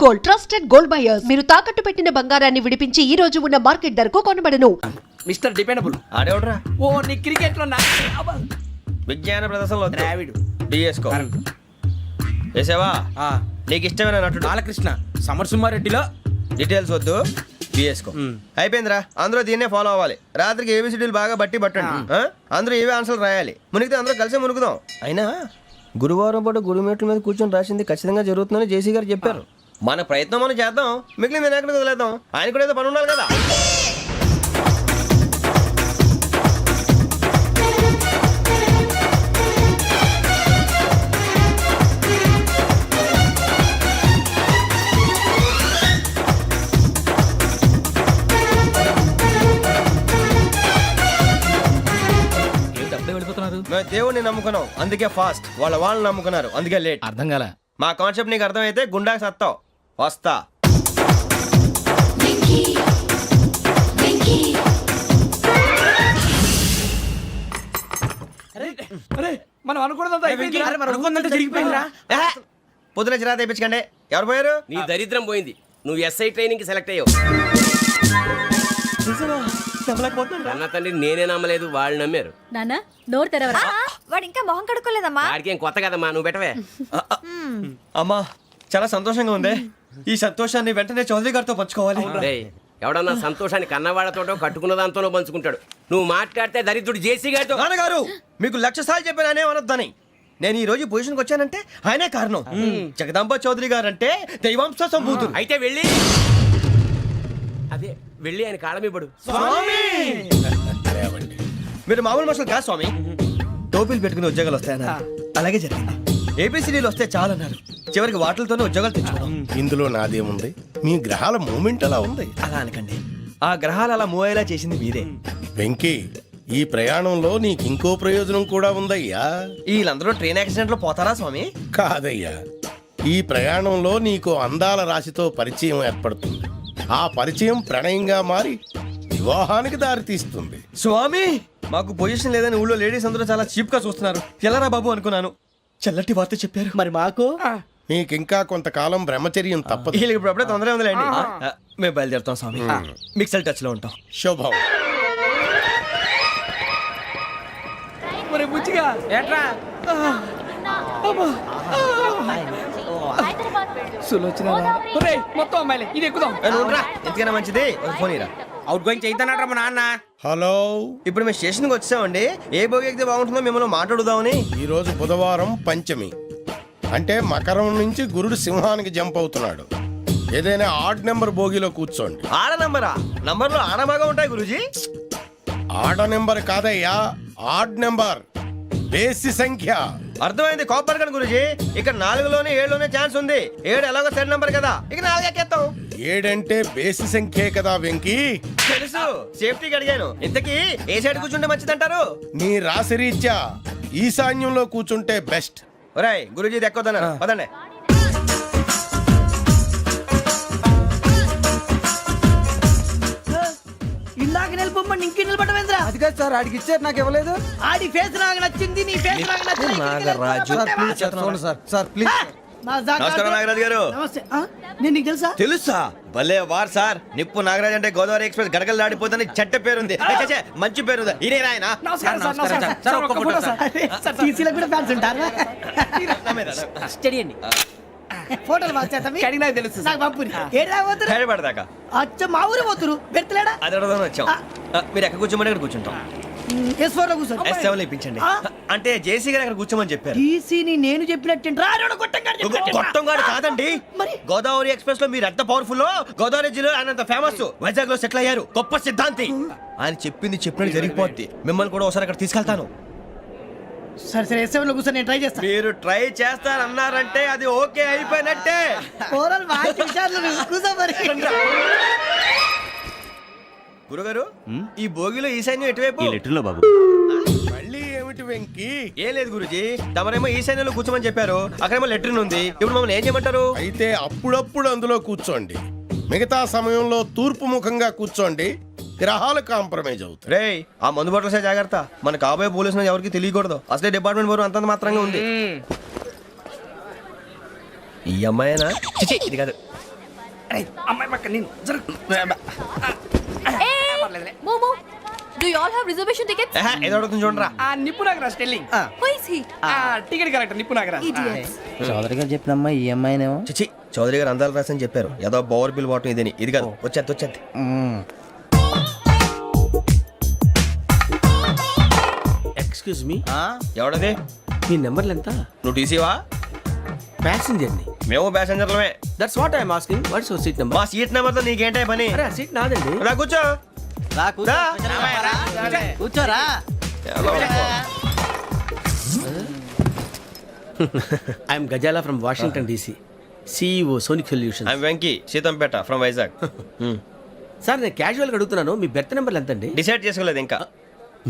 Gold, trusted gold buyers. మీరు తాకట్టు పెట్టిన బంగారాన్ని విడిపించి ఈ రోజు ఉన్న మార్కెట్ ధరకు కొనబడను. మిస్టర్ డిపెండబుల్ ఆడేవడ్రా ఓ నీ క్రికెట్ లో విజ్ఞాన ప్రదర్శనలో ద్రావిడు డిఎస్కో వేసావా? నీకు ఇష్టమైన నటుడు బాలకృష్ణ సమర్సుమారెడ్డిలో డీటెయిల్స్ వద్దు, బిఎస్కో అయిపోయిందిరా. అందరూ దీన్నే ఫాలో అవ్వాలి. రాత్రికి ఏబిసిడీలు బాగా బట్టి పట్టండి. అందరూ ఏవే ఆన్సర్లు రాయాలి. మునిగితే అందరూ కలిసి మునుగుదాం. అయినా గురువారం పాటు గురుమేట్ల మీద కూర్చొని రాసింది ఖచ్చితంగా జరుగుతుందని జేసీ గారు చెప్పారు. మన ప్రయత్నం మనం చేద్దాం, మిగిలింది నేను ఎక్కడికి వదిలేద్దాం. ఆయన కూడా ఏదో పని ఉండాలి కదా. మేము దేవుడిని నమ్ముకున్నాం, అందుకే ఫాస్ట్. వాళ్ళని నమ్ముకున్నారు, అందుకే లేట్. అర్థం కాల. మా కాన్సెప్ట్ నీకు అర్థమైతే గుండాకి సత్తావు. వస్తా. మనం అనుకున్నదంతా జరిగిపోయిందిరా. పొద్దున చిరా తెప్పించకండి. ఎవరు పోయారు? నీ దరిద్రం పోయింది. నువ్వు ఎస్ఐ ట్రైనింగ్ కి సెలెక్ట్ అయ్యావు. అన్న తండ్రి నేనే నమ్మలేదు, వాళ్ళు నమ్మారు. నాన్న నోరు తెరవరా. వాడు ఇంకా మొహం కడుక్కోలేదమ్మా. వాడికి ఏం కొత్త కదమ్మా, నువ్వు పెట్టవే. అమ్మా చాలా సంతోషంగా ఉంది. ఈ సంతోషాన్ని వెంటనే చౌదరి గారితో పంచుకోవాలి. డేయ్, ఎవడన్నా సంతోషాన్ని కన్నవాళ్లతోటో కట్టుకున్న దాంతోనో పంచుకుంటాడు. నువ్వు మాట్లాడితే దరిద్రుడు జేసీ గారితో. నాన్నగారు మీకు 1,00,000 సార్లు చెప్పానే అనొద్దని. నేను ఈ రోజు పొజిషన్కి వచ్చానంటే ఆయనే కారణం. జగదాంబ చౌదరి గారు అంటే దైవాంశ సంభూతుడు. అయితే వెళ్ళి అదే వెళ్ళి ఆయన కాళ్ళమివ్వడు. మీరు మామూలు మనుషులు కాదు స్వామి. టోపీలు పెట్టుకుని ఉద్యోగాలు వస్తాయన్నారు, అలాగే జరిగింది. ఏపీసీడీలు వస్తే చాలన్నారు, చివరికి వాటిలతోనే ఉద్యోగాలు తెచ్చుకున్నాం. ఇందులో నాదేముంది, మీ గ్రహాల మూమెంట్ అలా ఉంది. అలా అనకండి, ఆ గ్రహాలు అలా మూవ్ అయ్యేలా చేసింది మీరే. వెంకీ, ఈ ప్రయాణంలో నీకు ఇంకో ప్రయోజనం కూడా ఉందయ్యా. వీళ్ళందరూ ట్రైన్ యాక్సిడెంట్ లో పోతారా స్వామి? కాదయ్యా, ఈ ప్రయాణంలో నీకు అందాల రాశితో పరిచయం ఏర్పడుతుంది. ఆ పరిచయం ప్రణయంగా మారి వివాహానికి దారితీస్తుంది. స్వామి మాకు పొజిషన్ లేదని ఊళ్ళో లేడీస్ అందరూ చాలా చీప్ గా చూస్తున్నారు. ఎలారా బాబు అనుకున్నాను. చల్లటి వార్త చెప్పారు. మరి మాకు నీకింకా కొంతకాలం బ్రహ్మచర్యం తప్పదు. వీళ్ళకి ఇప్పుడు అప్పుడే తొందరగా ఉందిలేండి. మేము బయలుదేరుతాం స్వామి. మిక్సెల్ టచ్ లో ఉంటాం. శుభం. మరి బుచ్చిగా ఏట్రా సులోచన మొత్తం అమ్మాయిలే. ఇది ఎక్కుదాం. ఎందుకైనా మంచిది ఫోన్ ఇరా. అవుట్ గోయింగ్ చేద్దానట్రా మా నాన్న. హలో, ఇప్పుడు మేము స్టేషన్కి వచ్చామండి. ఏ బోగి ఎక్కితే బాగుంటుందో మిమ్మల్ని మాట్లాడుదామని. ఈరోజు బుధవారం పంచమి, అంటే మకరం నుంచి గురుడు సింహానికి జంప్ అవుతున్నాడు. ఏదైనా ఆడ్ నెంబర్ బోగిలో కూర్చోండి. ఆడ నంబరా? నంబర్లో ఆడ బాగా ఉంటాయి గురూజీ. ఆడ నెంబర్ కాదయ్యా, ఆడ్ నెంబర్, బేసి సంఖ్య. అర్థమైంది. కాపర్ కన్ గురూజీ. ఇక్కడ 4లోనే 7లోనే ఛాన్స్ ఉంది. 7 ఎలాగో సెడ్ నంబర్ కదా, ఇక 4 ఎక్కేస్తాం. 7 అంటే బేసి సంఖ్యే కదా వెంకీ. తెలుసు, సేఫ్టీకి అడిగాను. ఇంతకీ ఏ సైడ్ కూర్చుంటే మంచిదంటారు? నీ రాశి రీత్యా ఈశాన్యంలో కూర్చుంటే బెస్ట్. ఒరేయ్ గురూజీ దెక్కొద్దన్నారు, పదండి. ఇందాక నిలబొమ్మని ఇంకే నిలబడమేంద్రా? అది కాదు సార్, ఆడికి ఇచ్చారు, నాకు ఇవ్వలేదు. ఆడి ఫేస్ నాకు నచ్చింది, నీ ఫేస్ నాకు నచ్చింది. Nagaraju sir please. నమస్కారం నాగరాజు గారు. నమస్తే. నేను నీకు తెలుసా? తెలుసా? భలే వార్ సార్. నిప్పు నాగరాజ్ అంటే గోదావరి ఎక్స్ప్రెస్ గడగలు దాడిపోతుంది చెట్ట పేరుంది. మంచి పేరు. ఇదే ఆయన. నమస్కారం సార్. నమస్కారం సార్. ఒక్క ఫోటో సార్. సార్ టీసీలో కూడా ఫ్యాన్స్ ఉంటారా? స్టడీ అండి. ఫోటోలు మార్చేస్తాం. కడిగినా తెలుసు. నాకు పంపుని. ఏడా పోతురు? హైదరాబాద్ అచ్చ మా ఊరు పోతురు. పెడతలేడా? అది అడగదామని వచ్చాం. మీరు ఎక్కడ కూర్చోమని అక్కడ కూర్చుంటాం. S4 లో కూర్చో. S7 ఇప్పించండి. అంటే జేసీ గారు అక్కడ కూర్చోమని చెప్పారు. టీసీని నేను చెప్పినట్టు గొట్టంగాడు కాదండి. గోదావరి ఎక్స్ప్రెస్ లో మీరు ఎంత పవర్ఫుల్, గోదావరి జిల్లా ఆయన ఫేమస్. వైజాగ్ లో సెటిల్ అయ్యారు, గొప్ప సిద్ధాంతి. ఆయన చెప్పింది చెప్పినట్టు జరిగిపోద్ది. మిమ్మల్ని కూడా ఒకసారి అక్కడ తీసుకెళ్తాను. సరే సరే, S7 లో కూర్చొని నేను ట్రై చేస్తాను. మీరు ట్రై చేస్తారన్నారంటే అది ఓకే అయిపోయినట్టే. గురుగారు, ఈ భోగిలో ఈశాన్యం ఎటువైపు? బాబు మళ్ళీ ఏమిటి వెంకీ? ఏం లేదు గురుజీ, తమరేమో ఈశాన్యంలో కూర్చోమని చెప్పారు. అక్కడేమో లెట్రిన్ ఉంది. ఇప్పుడు మమ్మల్ని ఏం చేయమంటారు? అయితే అప్పుడప్పుడు అందులో కూర్చోండి, మిగతా సమయంలో తూర్పు ముఖంగా కూర్చోండి. గ్రహాలు కాంప్రమైజ్ అవుతాయి. రేయ్, ఆ మందు బట్టలసే జాగ్రత్త. మన కాబోయే పోలీసులు ఎవరికి తెలియకూడదు. అసలే డిపార్ట్మెంట్ బోరు అంతంత మాత్రంగా ఉంది. ఈ అమ్మాయినా? చిచి, ఇది కాదు. అమ్మాయి పక్క నేను మోమో do you all have reservation tickets? ఏదో అడుగుతుంది చూడరా. ఆ నిప్పు Nagaraj telling who is he? Ticket correct నిప్పు నాగరాజ్ ఇడియట్స్. చౌదరి గారు చెప్పినమ్మా ఈ అమ్మాయినేమో. చిచి చౌదరి గారు అందాలు రాసని చెప్పారు. ఏదో బోర్ బిల్ వాటం ఇదని. ఇది కాదు, వచ్చేది. Excuse me, ఎవడది? మీ నెంబర్లు ఎంత? నువ్వు టీసీవా? ప్యాసింజర్ని. మేము ప్యాసెంజర్లమే. That's what I'm asking. What's your seat number? మా సీట్ నెంబర్తో నీకేంటే పని? అరే సీట్ నాదండి. రా కూర్చో. రా రా. కూర్చోరా. I'm Gazala from Washington DC, CEO sonic solution. I'm Venky Seethampeta from Vizag. Sir నేను క్యాజువల్గా అడుగుతున్నాను, మీ బెర్త్ నెంబర్లు ఎంత అండి? డిసైడ్ చేసుకోలేదు ఇంకా.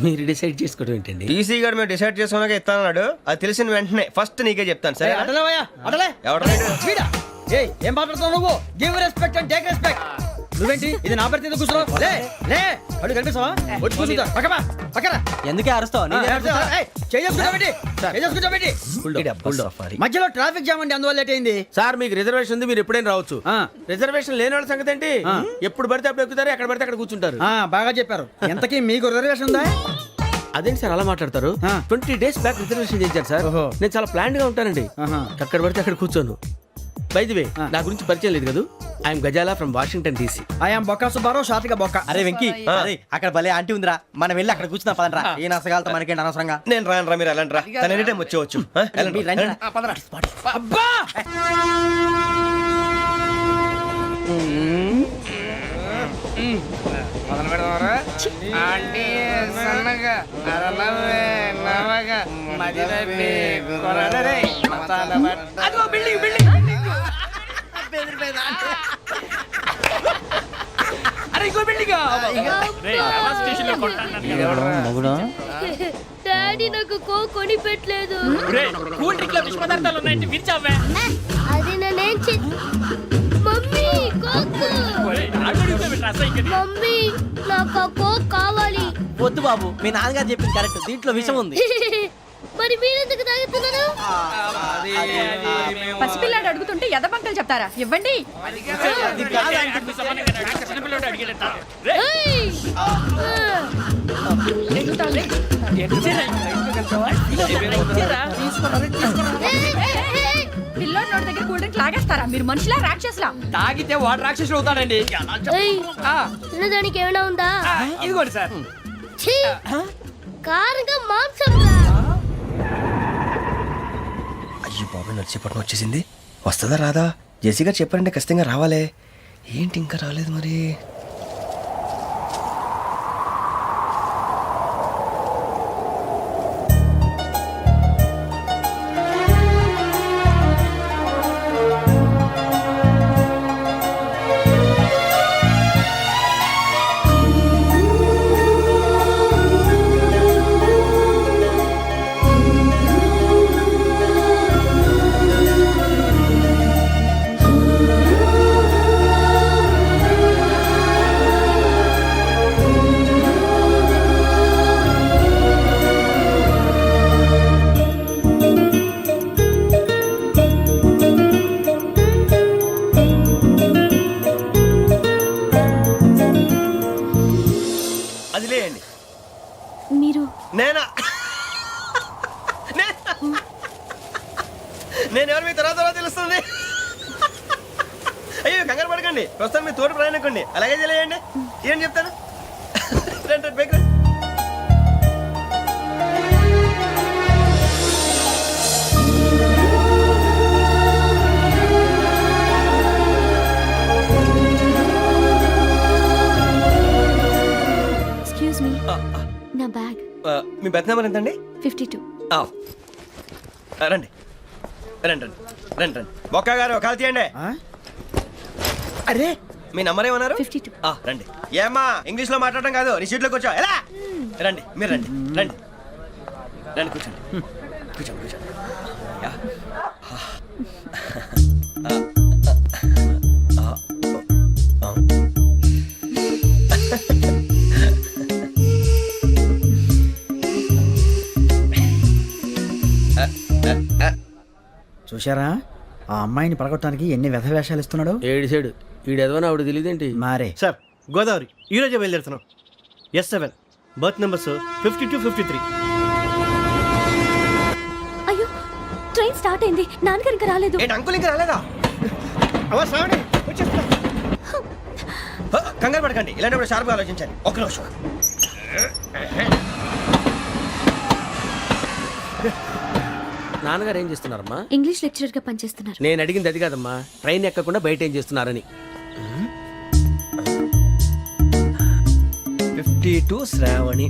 మీరు డిసైడ్ చేసుకోవడం ఏంటండి? టీసీ గారు మేము డిసైడ్ చేసుకున్నాక ఇస్తానన్నాడు. అది తెలిసిన వెంటనే ఫస్ట్ నీకే చెప్తాను. సరే ఎవడ ఏం మాట్లాడుతున్నావు నువ్వు? Give respect and take respect. నువ్వేంటి ఇది నా పరిస్థితి కూర్చున్నావు? లే లే అడుగు కనిపిస్తావా? వచ్చి కూర్చుంటా. పక్కన ఎందుకే అరుస్తావు? మధ్యలో ట్రాఫిక్ జామ్ అండి, అందువల్ల లేట్ అయింది. సార్ మీకు రిజర్వేషన్ ఉంది, మీరు ఎప్పుడైనా రావచ్చు. రిజర్వేషన్ లేని వాళ్ళ సంగతి ఏంటి? ఎప్పుడు పడితే అప్పుడు ఎక్కుతారు, ఎక్కడ పడితే అక్కడ కూర్చుంటారు. బాగా చెప్పారు. ఎంతకీ మీకు రిజర్వేషన్ ఉందా? అదేంటి సార్ అలా మాట్లాడతారు? 20 days బ్యాక్ రిజర్వేషన్ చేశారు సార్. నేను చాలా ప్లాన్డ్ గా ఉంటానండి. అక్కడ పడితే అక్కడ కూర్చోను. బై ది వే, నా గురించి పరిచయం లేదు కదా. I'm Gazala from Washington DC. I'm Bokka Subbarao, షార్ట్గా బొక్క. అరే వెంకీ, అక్కడ భలే ఆంటీ ఉందిరా, మనం వెళ్ళి అక్కడ కూర్చున్నా పదనరా. ఏ నసగాలతో మనకేంటి అనవసరంగా. నేను రాను మీరు ఎలాంటి రా. తన ఎనీ టైం వచ్చేవచ్చు. అబ్బా మొదలు పెడదామరా? ఆంటీ సన్నగా అరలవే నవగా మదిరపి కొరడరే మతాల బట్ట. అదిగో బిల్డింగ్. అరే ఇంకో బిల్డింగ్. డాడీ నాకు కోక్ కొని పెట్టలేదు. కూల్ డ్రింక్ లో విష పదార్థాలు ఉన్నాయంటే విరిచావే. అది నేనేం మమ్మీ కోక్. మమ్మీ నాకు ఆ కోక్ కావాలి. వద్దు బాబు, మీ నాన్నగారు చెప్పింది కరెక్ట్, దీంట్లో విషయం ఉంది. మరి మీరెందుకు తాగుతున్నారు? పసిపిల్లాడు అడుగుతుంటే ఎదబంకలు చెప్తారా? ఇవ్వండి. ఏయ్! పిల్లోడి నోటి దగ్గర కూల్ డ్రింక్ లాగేస్తారా? మీరు మనుషులా రాక్షసులా? తాగితే వాడు రాక్షసుడు అవుతాడండి. ఏయ్! తినడానికి ఏమైనా ఉందా? ఇదిగోండి సార్. ఛీ! కారంగా మాంసం రా. అయ్యో బాబాయ్, నడిచేపట్నం వచ్చేసింది. వస్తుందా రాదా? జెసి గారు చెప్పారంటే ఖచ్చితంగా రావాలే. ఏంటి ఇంకా రాలేదు మరి? అది లేయండి. మీరు నేనా? నేను ఎవరు మీ తర్వాత తెలుస్తుంది. అయ్యో కంగారు పడకండి, ప్రస్తుతం మీ తోటి ప్రయాణకండి. అలాగే తెలియండి. ఏం చెప్తాను. రండి బైక్ రండి. ఎక్స్క్యూజ్ మీ, నా బ్యాగ్. మీ బెత్ నెంబర్ ఎంతండి? 52. రండి రండి రండి రండి రండి. బొక్క గారు కాల్ తీయండి. అరే మీ నంబర్ ఏమన్నారు? 52. రండి. ఏమ్మా ఇంగ్లీష్ లో మాట్లాడడం కాదు, నీ సీట్లోకి వచ్చా. ఎలా రండి, మీరు రండి రండి రండి, కూర్చోండి కూర్చోండి కూర్చోండి. యా. చూశారా, ఆ అమ్మాయిని పడగొట్టడానికి ఎన్ని వ్యధ వేషాలు ఇస్తున్నాడు. 7 సైడు వీడెదవని ఆవిడ తెలియదేంటి? మారే సార్ గోదావరి ఈ రోజే బయలుదేరుతున్నాం. S7 berth numbers 52, 53. అయ్యో ట్రైన్ స్టార్ట్ అయింది, నాన్నగారు ఇంకా రాలేదు. ఏంటి అంకుల్ ఇంకా రాలేదా? అవ్వ శ్రావణి వచ్చేస్తున్నా. కంగారు పడకండి, ఇలాంటప్పుడు షార్ప్గా ఆలోచించండి. ఒక్క నిమిషం. నాన్నగారు ఏం చేస్తున్నారమ్మా? ఇంగ్లీష్ లెక్చరర్ గా పనిచేస్తున్నారు. నేను అడిగింది అది కాదమ్మా, ట్రైన్ ఎక్కకుండా బయట ఏం చేస్తున్నారని. 52 శ్రావణి,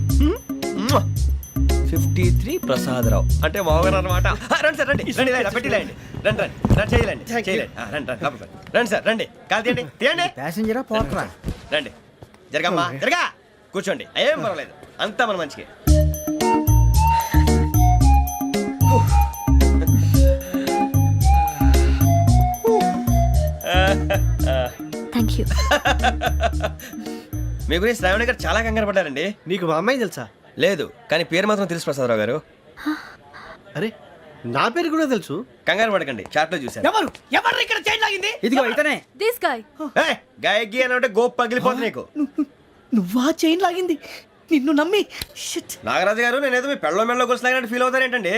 53 ప్రసాదరావు అంటే మామగారు అనమాట. రండి సార్, రండి రండి, ఇలా పెట్టి లేండి. రండి రండి రండి, చేయలేండి చేయలేండి. రండి రండి లోపలికి రండి. రండి సార్, రండి, కాదు తీయండి తీయండి. ప్యాసింజరా పోట్రా. రండి, జరగమ్మా జరగా, కూర్చోండి, ఏం పర్వాలేదు, అంతా మన మంచికి. Thank you. మీ గురించి శ్రావణి గారు చాలా కంగారు పడ్డారండి. నీకు మా అమ్మాయి తెలుసా? లేదు, కానీ పేరు మాత్రం తెలుసు ప్రసాదరావు గారు. అరే నా పేరు కూడా తెలుసు. కంగారు పడకండి, చాట్ లో చూశాను. ఎవరు ఎవరు ఇక్కడ చైన్ లాగింది? ఇదిగో ఇతనే. This guy. గాయకి అని అంటే గోప్ పగిలిపోతుంది నీకు. నువ్వా చైన్ లాగింది? నిన్ను నమ్మి షిట్. నాగరాజు గారు, నేనేదో మీ పెళ్ళ మెళ్ళ గురిసిలాగినట్టు ఫీల్ అవుతారు ఏంటండి?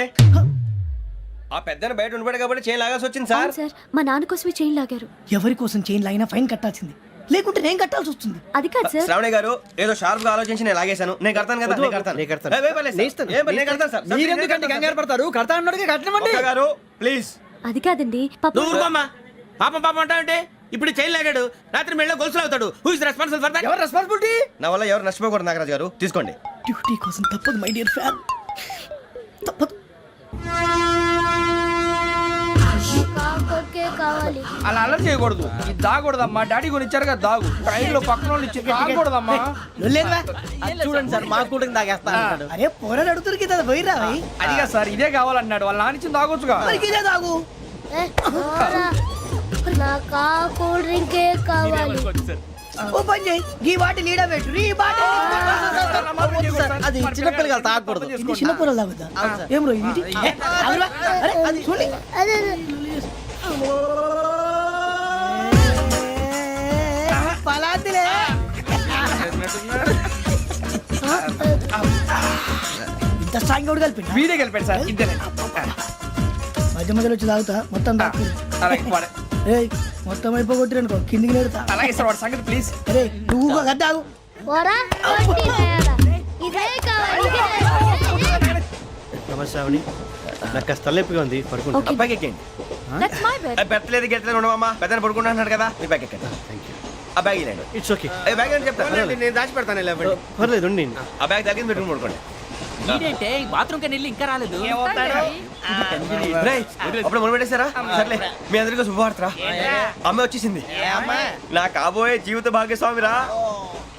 ఆ పెద్దని బయట ఉండిపోయాడు కాబట్టి చేయి లాగాల్సి వచ్చింది సార్. అవును సార్, మా నాన్న కోసమే చైన్ లాగారు. ఎవరి కోసం చైన్ లాగినా ఫైన్ కట్టాల్సింది, లేకుంటే నేను కట్టాల్సి వస్తుంది. అది కాదు సార్. శ్రావణి గారు, ఏదో షార్ప్ గా ఆలోచించి నేను లాగేశాను. నేను కడతాను కదా, నేను కడతాను. నేను కడతాను. ఏ, పర్లేదు సార్. ఏం పర్లేదు, నేను కడతాను సార్. మీరెందుకంటే కంగారు పడతారు? కడతా అన్నాడుగా కట్టమండి. ఒక్క గారు ప్లీజ్. అది కాదండి పాప. నువ్వు ఊరుకోమ్మా. పాపం పాపం అంటావంటే? ఇప్పుడు చైన్ లాగాడు, రాత్రి మెళ్ళ గొలుసులు అవుతాడు. Who is responsible for that? ఎవరు రెస్పాన్సిబిలిటీ? నా వల్ల ఎవరు నష్టపోకూడదు నాగరాజు గారు, తీసుకోండి. డ్యూటీ కోసం తప్పదు మై డియర్ ఫ్యాన్, తప్పదు. కావాలి. అలా అలర్ చేయకూడదు. ఇది దాగకూడదమ్మా. డాడీ కొని ఇచ్చారు కదా దాగు. ట్రైన్ లో పక్కన వాళ్ళు ఇచ్చి దాగకూడదమ్మా. లేదురా. చూడండి సార్, మా కూడా దాగేస్తా. అరే పోరాడు అడుగుతారు కదా, పోయిరా భయ్. అదిగా సార్, ఇదే కావాలన్నాడు. వాళ్ళ నాన్న ఇచ్చింది తాగొచ్చుగా. మరి ఇదే తాగు. నాకు కూల్ డ్రింకే కావాలి. ఓ పని చేయి, ఈ బాటి లీడ పెట్టు, ఈ బాటి. అది చిన్నపిల్లలు తాగకూడదు. ఇది చిన్న పొరలు తాగుతా. ఏం రో ఇది? ఆగురా. అరే అది చూడండి. అదే పలాతిలే. ఇంత స్ట్రాంగ్ కూడా కలిపి వీడే కలిపాడు సార్. ఇద్దరే. మధ్య మధ్యలో వచ్చి తాగుతా, మొత్తం తాగు. అలాగే వాడు. ఏయ్ మొత్తం అయిపోగొట్టిరనుకో, కిందికి నేడుతా. అలాగే సార్, వాడు సంగతి ప్లీజ్. అరే నువ్వు గద్దాగు. పోరా కొట్టి తయారా. ఇదే కావాలి. నమస్తే శ్రావణి, నాకు కాస్త తలెప్పిగా ఉంది, పడుకుంటా. ఓకే. బ్యాగ్ ఎక్కండి. That's my bed. పెట్టలేదు గెట్టలేదు ఉండవమ్మా. పెద్దని పడుకుంటున్నాడు కదా, మీ బ్యాగ్ ఎక్కండి. ఆ బ్యాగ్ ఇలాండి. It's okay. బ్యాగ్ అని చెప్తాను, నేను దాచి పెడతాను. పర్లేదు ఉండి. ఆ బ్యాగ్ తగ్గింది, పెట్టుకుని పడుకోండి. బాత్రూమ్ కి వెళ్ళి ఇంకా రాలేదు. రేయ్, అప్పుడు మొదలు పెట్టేశారా? సర్లే, మీ అందరికీ శుభవార్తరా. అమ్మ వచ్చేసింది, నా కాబోయే జీవిత భాగ్యస్వామిరా.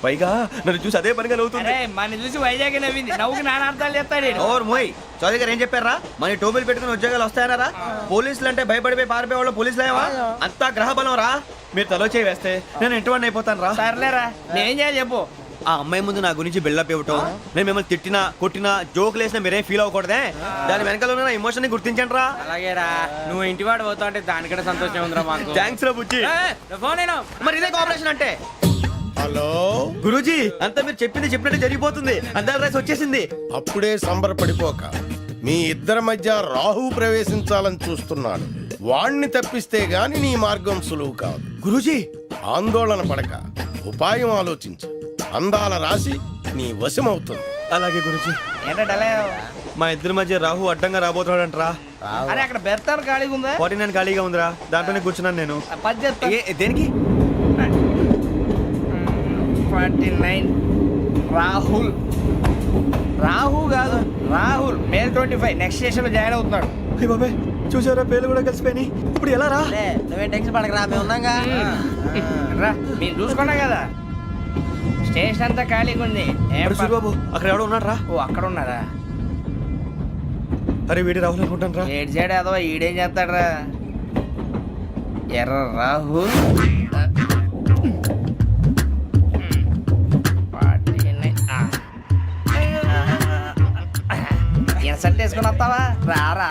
పైగా నన్ను చూసి అదే పనిగా నవ్వుతుంది. మన చూసి వైజాగ్ నవ్వింది. నవ్వుకి నాన్న అర్థాలు చెప్తాడు. ఓర్ మోయ్, చౌదరి గారు ఏం చెప్పారా? మన టోబీలు పెట్టుకుని ఉద్యోగాలు వస్తాయనరా? పోలీసులు అంటే భయపడిపోయి పారిపోయే వాళ్ళు పోలీసులేవా? అంతా గ్రహ బలం రా. మీరు తలో చేయి వేస్తే నేను ఇంటివాడిని అయిపోతాను రా. సర్లేరా, నేనేం చేయాలి చెప్పు. ఆ అమ్మాయి ముందు నా గురించి బిల్డప్ ఇవ్వటం, నేను మిమ్మల్ని తిట్టినా కొట్టినా జోకులు వేసినా మీరేం ఫీల్ అవ్వకూడదే. దాని వెనకాల ఉన్న ఎమోషన్ ని గుర్తించండి రా. అలాగేరా, నువ్వు ఇంటివాడు పోతా అంటే దానికంటే సంతోషం ఉందిరా మాకు. థ్యాంక్స్ రా బుజ్జి. ఫోన్ అయినా మరి ఇదే కోఆపరేషన్ అంటే. హలో గురూజీ, అంతా మీరు చెప్పింది చెప్పినట్టు జరిగిపోతుంది. అందరి రైస్ వచ్చేసింది. అప్పుడే సంబరపడిపోక. మీ ఇద్దరి మధ్య రాహు ప్రవేశించాలని చూస్తున్నాడు. వాణ్ణి తప్పిస్తే గాని నీ మార్గం సులువు కాదు. గురూజీ, ఆందోళన పడక, ఉపాయం ఆలోచించు. అందాల రాశి నీ వశమవుతుంది. అలాగే గురూజీ. ఏంటంటే మా ఇద్దరి మధ్య రాహు అడ్డంగా రాబోతున్నాడంటరా. అరే అక్కడ బెర్తాను ఖాళీగా ఉందా? 49 ఖాళీగా ఉందిరా, దాంట్లోనే కూర్చున్నాను నేను. పది చెప్తా. దేనికి? 49 రాహుల్. రాహు కాదు, రాహుల్. మే 25 నెక్స్ట్ స్టేషన్ లో జాయిన్ అవుతున్నాడు. అయ్య బాబాయ్, చూసారా పేర్లు కూడా కలిసిపోయినాయి. ఇప్పుడు ఎలా రా? నువ్వేం టెన్షన్ పడకరా, మేము ఉన్నాగా. రా, మీరు చూసుకున్నా కదా. స్టేషన్ అంతా ఖాళీగా ఉంది. ఏం ప- బాబు, అక్కడ ఎవడో ఉన్నాడు రా. ఓ అక్కడ ఉన్నారా? అరే వీడి రాహుల్ అనుకుంటాను రా. ఏడు సైడ్ ఏదో ఈడేం చేస్తాడరా? ఎర్ర రాహు. ఇన్సల్ట్ వేసుకుని వస్తావా? రారా.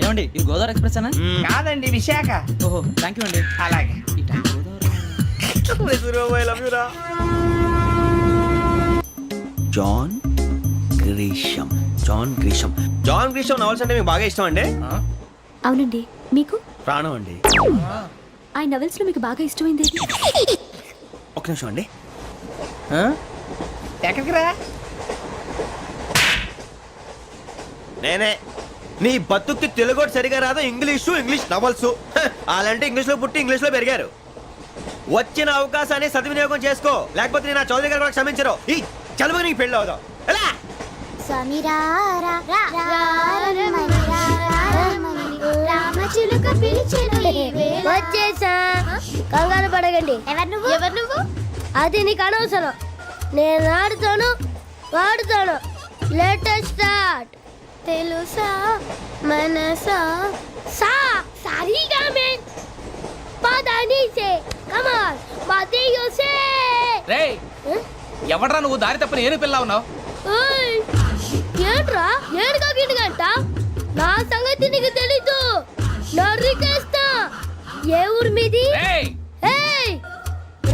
ఏమండి ఏమండి ఇది గోదావరి ఎక్స్ప్రెస్ అనా? కాదండి విశాఖ. ఓహో థ్యాంక్ యూ అండి. అలాగే. ఈ టైం జాన్ గ్రీషమ్. జాన్ గ్రీషమ్ నవల్స్ అంటే మీకు బాగా ఇష్టం అండి? అవునండి, మీకు ప్రాణం అండి. ఆ నవెల్స్ లో మీకు బాగా ఇష్టమైంది ఏది? ఒక నిమిషం అండి. ఎక్కడికి రా? నేనే. నీ బతుక్కి తెలుగు కూడా సరిగా రాదు, ఇంగ్లీష్ నవల్స్. అలాంటి ఇంగ్లీష్లో పుట్టి ఇంగ్లీష్లో పెరిగారు. వచ్చిన అవకాశాన్ని సద్వినియోగం చేసుకో, లేకపోతే నేను నా చౌదరి గారు కూడా క్షమించరు. ఈ చదువు నీకు పెళ్ళి అవుదాం. ఎలా? వచ్చేసా, కంగారు పడగండి. ఎవరు నువ్వు? అది నీకు అనవసరం. నేను ఆడుతాను, వాడుతాను. Latest start. తెలుసా మనసా సా సారీగా మెన్ పదని సే కమాన్ మాదేయో సే. రేయ్ ఎవడ్రా నువ్వు దారి తప్పని ఏను పిల్ల ఉన్నావు? ఓయ్ ఏంట్రా ఏడుగా గిడుగంట? నా సంగతి నీకు తెలీదు. నరికేస్తా. ఏ ఊరు మీది? రేయ్ ఏయ్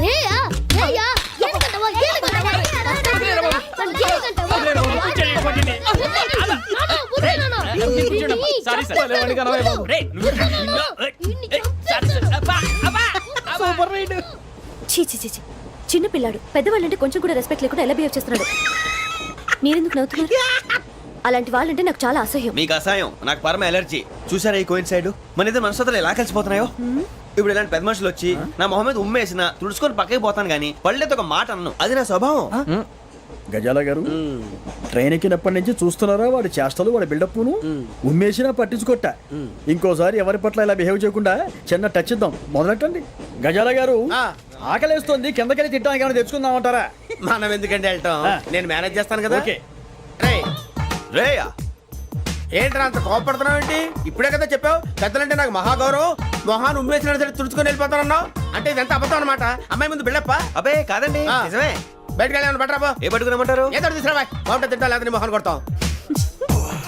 రేయా రేయా ఏడుగంటవా ఏడుగంటవా సారీ సార్. Super ride. చీ చీ చీ చీ. చిన్న పిల్లాడు పెద్దవాళ్ళంటే కొంచెం కూడా రెస్పెక్ట్ లేకుండా ఎలా బిహేవ్ చేస్తున్నాడు. మీరెందుకు నవ్వుతున్నారు? అలాంటి వాళ్ళంటే నాకు చాలా అసహ్యం. మీకు అసహాయం, నాకు పరమ ఎలర్జీ. చూసారా ఈ కోయిన్ సైడ్? మన ఇద్దరు మనసులో ఎలా కలిసిపోతున్నాయో. ఇప్పుడు ఇలాంటి పెద్ద మనుషులు వచ్చి నా మొహం మీద ఉమ్మేసిన తుడుచుకొని పక్కకి పోతాను కానీ పళ్ళేతో ఒక మాట అన్ను. అది నా స్వభావం. గజాల గారు ట్రైన్ ఎక్కినప్పటి నుంచి చూస్తున్నారా వాడి చేష్టలు, వాడి బిల్డప్ను? ఉమ్మేసినా పట్టించుకోట. ఇంకోసారి ఎవరి పట్ల ఇలా బిహేవ్ చేయకుండా చిన్న టచ్ ఇద్దాం. మొదలెట్టండి. గజాల గారు ఆకలేస్తోంది, కిందకెళ్ళి తిట్టడానికి ఏమైనా తెచ్చుకుందామంటారా? మనం ఎందుకంటే వెళ్తాం, నేను మేనేజ్ చేస్తాను కదా. ఓకే. రేయా ఏంట్రా అంత కోపడుతున్నావు ఏంటి? ఇప్పుడే కదా చెప్పావు పెద్దలంటే నాకు మహాగౌరవం, మొహాన్ని ఉమ్మేసిన సరే తుడుచుకొని వెళ్ళిపోతానన్నావు. అంటే ఇదంతా అబద్ధం అనమాట. అమ్మాయి ముందు బిల్డప్ప? అబ్బే కాదండి, నిజమే. బయటకు వెళ్ళి బట్రాబో. ఏ పట్టుకురమ్మంటారు? ఏదో తీసుకురా బాగుంటుంది తింటా, లేదా మొహాన్ని కొడతాం.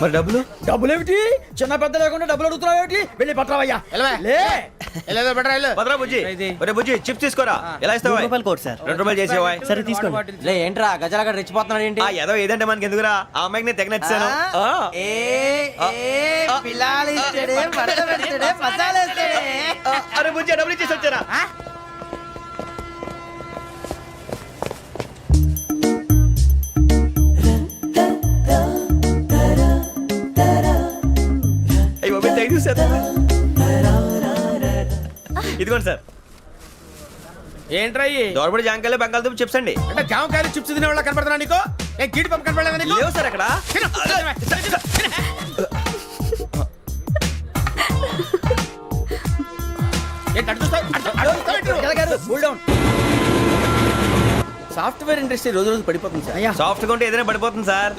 మరి డబ్బులు? డబ్బులు ఏమిటి? చిన్న పెద్ద లేకుండా డబ్బులు అడుగుతున్నావు ఏమిటి? వెళ్ళి పట్టరావయ్యా. బట్రా వెళ్ళు. భద్రా బుజ్జి, ఒరే బుజ్జి చిప్స్ తీసుకోరా. ఎలా ఇస్తావా? Court sir. 2 రూపాయలు చేసేవా? సరే తీసుకోండి. లే ఏంట్రా గజాల రెచ్చిపోతున్నాడు ఏంటి? ఆ ఏదో ఏదంటే మనకి ఎందుకురా, ఆ అమ్మాయికి నేను తెగ నచ్చాను. అరే బుజ్జి డబ్బులు ఇచ్చేసి వచ్చారా? ఇదిగోండి సార్. ఏంట్రా దోరబడి జాంకాయలు బంగాళదుంప చిప్స్ అండి. అంటే జామకాయలు చిప్స్ తినే వాళ్ళ కనపడుతున్నా నీకు? ఏ గీడి పంప కనపడలేదా నీకు? లేవు సార్ అక్కడ. సాఫ్ట్వేర్ ఇండస్ట్రీ రోజు రోజు పడిపోతుంది సార్. సాఫ్ట్ గా ఉంటే ఏదైనా పడిపోతుంది సార్.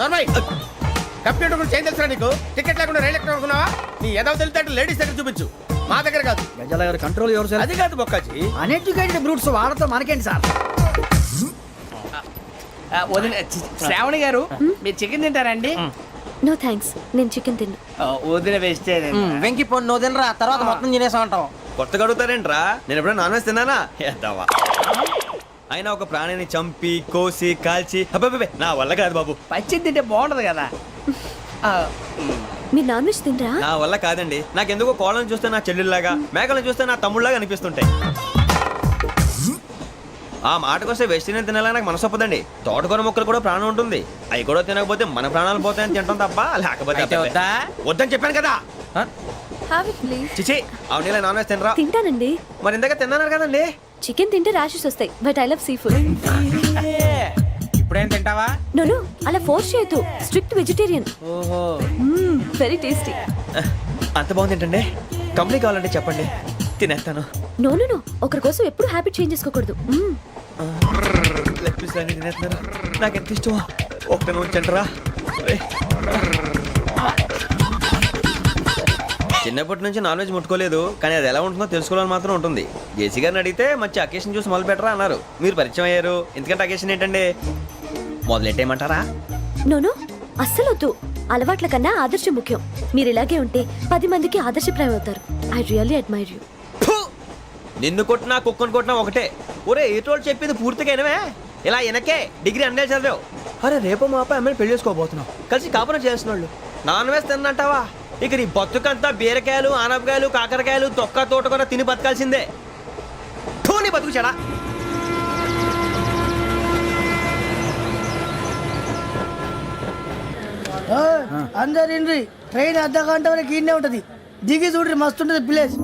కంప్యూటర్ గురించి ఏం తెలుసా నీకు? టికెట్ లేకుండా రైలు ఎక్కడ అనుకున్నావా? నీ ఏదో తెలితే లేడీస్ దగ్గర చూపించు, మా దగ్గర కాదు. గజాల గారు కంట్రోల్ ఎవరు సార్? అది కాదు బొక్కాజీ. అన్ఎడ్యుకేటెడ్ బ్రూట్స్ వాడతో మనకేంటి సార్? శ్రావణి గారు మీరు చికెన్ తింటారండి? నో థ్యాంక్స్, నేను చికెన్ తిన్నా. వదిన వేస్తే వెంకి పొన్ను నువ్వు తినరా, తర్వాత మొత్తం తినేసా ఉంటాం. కొత్తగా అడుగుతారేంట్రా? నేను ఎప్పుడైనా నాన్ వెజ్ తిన్నానా? ఎద్దావా. అయినా ఒక ప్రాణిని చంపి కోసి కాల్చి అబ్బబ్బే నా వల్ల కాదు బాబు. పచ్చి తింటే బాగుంటది కదా. మీరు నాన్ వెజ్ తినరా? నా వల్ల కాదండి. నాకెందుకో కోళ్ళని చూస్తే నా చెల్లెళ్ళలాగా, మేకలను చూస్తే నా తమ్ముళ్ళలాగా అనిపిస్తుంటాయి. ఆ మాటకొస్తే వెస్టిరియన్ తినాలని నాకు మనసు ఒప్పదండి. తోటకూర మొక్కలు కూడా ప్రాణం ఉంటుంది. అవి కూడా తినకపోతే మన ప్రాణాలు పోతాయని తింటాం తప్ప లేకపోతే వద్దని చెప్పాను కదా. చిచి అవునీ నాన్ వెజ్ తినరా? తింటానండి. మరి ఇందాక తిన్నాను కదండి. చికెన్ తింటే ర్యాషెస్ వస్తాయి, but I love sea food. ఇప్పుడేం తింటావా? నో అలా ఫోర్స్ చేయొద్దు. Strict vegetarian. ఓహో వెరీ టేస్టీ. అంత బాగుంది ఏంటండి? కంప్లీట్ కావాలంటే చెప్పండి, తినేస్తాను. నో ఒకరి కోసం ఎప్పుడు హ్యాబిట్ చేంజ్ చేసుకోకూడదు. లెగ్ పీస్ అన్ని తినేస్తున్నాను. నాకు ఎంత ఇష్టం. ఒకటే ఉంచండిరా. చిన్నప్పటి నుంచి నాన్ వెజ్ ముట్టుకోలేదు, కానీ అది ఎలా ఉంటుందో తెలుసుకోవాలని మాత్రం ఉంటుంది. జేసీ గారిని అడిగితే మంచి అకేషన్ చూసి మొదలు పెట్టరా అన్నారు. మీరు పరిచయం అయ్యారు, ఎందుకంటే అకేషన్ ఏంటండి? మొదలెట్టేయమంటారా? నో అస్సలు వద్దు. అలవాట్ల కన్నా ఆదర్శం ముఖ్యం. మీరు ఇలాగే ఉంటే 10 మందికి ఆదర్శప్రాయం అవుతారు. I really admire you. నిన్ను కొట్టినా కుక్కను కొట్టినా ఒకటే. ఒరే ఏటోళ్ళు చెప్పింది పూర్తిగా వినవే. ఇలా వెనకే డిగ్రీ అన్నే చదివావు. అరే రేపు మా అబ్బాయి అమ్మని పెళ్లి చేసుకోబోతున్నావు. కలిసి కాపురం చేస్తున్నాళ్ళు. నాన్ వేసి తిన్నంటావా? ఇక నీ బతుకంతా బీరకాయలు ఆనపకాయలు కాకరకాయలు తొక్క తోట కూడా తిని బతకాల్సిందే. నీ బతుకు చెడా. అందరు ఇండ్రి ట్రైన్ అర్ధ గంట వరకు ఇన్నే ఉంటది. దిగి చూడ్రి మస్తు ఉంటది ప్లేస్.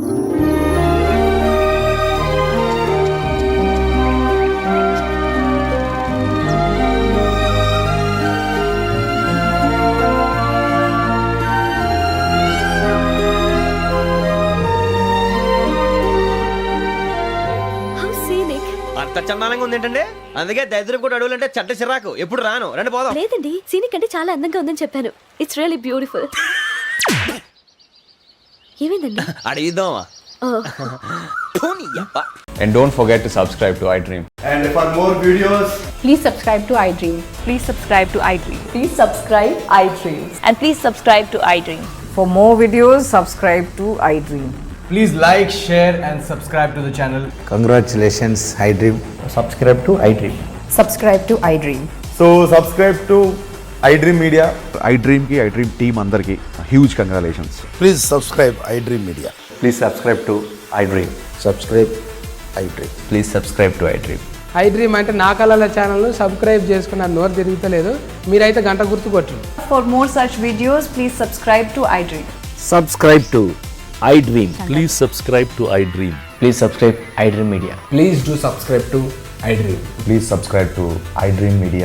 How scenic. అంత చందానంగా ఉంది ఏంటండి. అందుకే దరిద్రం కూడా అడవులంటే చెడ్డ చిరాకు. ఎప్పుడు రాను. రండి పోదాం. లేదండి, సీనిక్ అంటే చాలా అందంగా ఉందని చెప్పాను. It's really beautiful. ఏమైందండి? అడిగిద్దామా? And don't forget to subscribe to iDream. And for more videos, Please subscribe to iDream. Please subscribe to iDream. Please subscribe iDream. And please subscribe to iDream. For more videos, subscribe to iDream. Please like, share, and subscribe to the channel. congratulations, iDream. Subscribe to iDream. Subscribe to iDream. So subscribe to iDream Media. iDream ki iDream team andarki huge congratulations. Please subscribe I dream media. Please subscribe to iDream. Subscribe I dream. Please subscribe to iDream. iDream అంటే నా కళల channel subscribe చేసుకున్న నోరు తిరుగుతలేదు. మీరైతే గంట గుర్తు కొట్టండి. For more such videos, please subscribe to iDream. Subscribe to iDream. Please subscribe to I dream. Please subscribe iDream Media. Please do subscribe to iDream. Please subscribe to iDream Media.